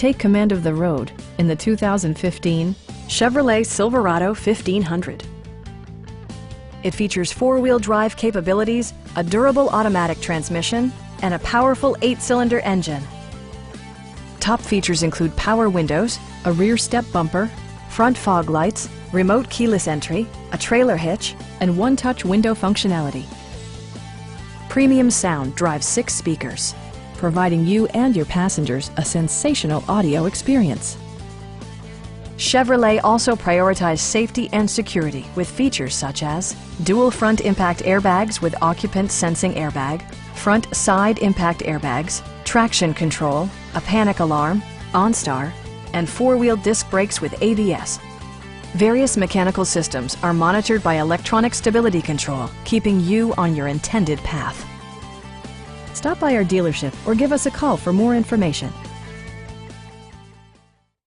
Take command of the road in the 2015 Chevrolet Silverado 1500. It features four-wheel drive capabilities, a durable automatic transmission, and a powerful 8-cylinder engine. Top features include power windows, a rear step bumper, front fog lights, remote keyless entry, a trailer hitch, and one-touch window functionality. Premium sound drives 6 speakers, providing you and your passengers a sensational audio experience. Chevrolet also prioritized safety and security with features such as dual front impact airbags with occupant sensing airbag, front side impact airbags, traction control, a panic alarm, OnStar, and 4-wheel disc brakes with ABS. Various mechanical systems are monitored by electronic stability control, keeping you on your intended path. Stop by our dealership or give us a call for more information.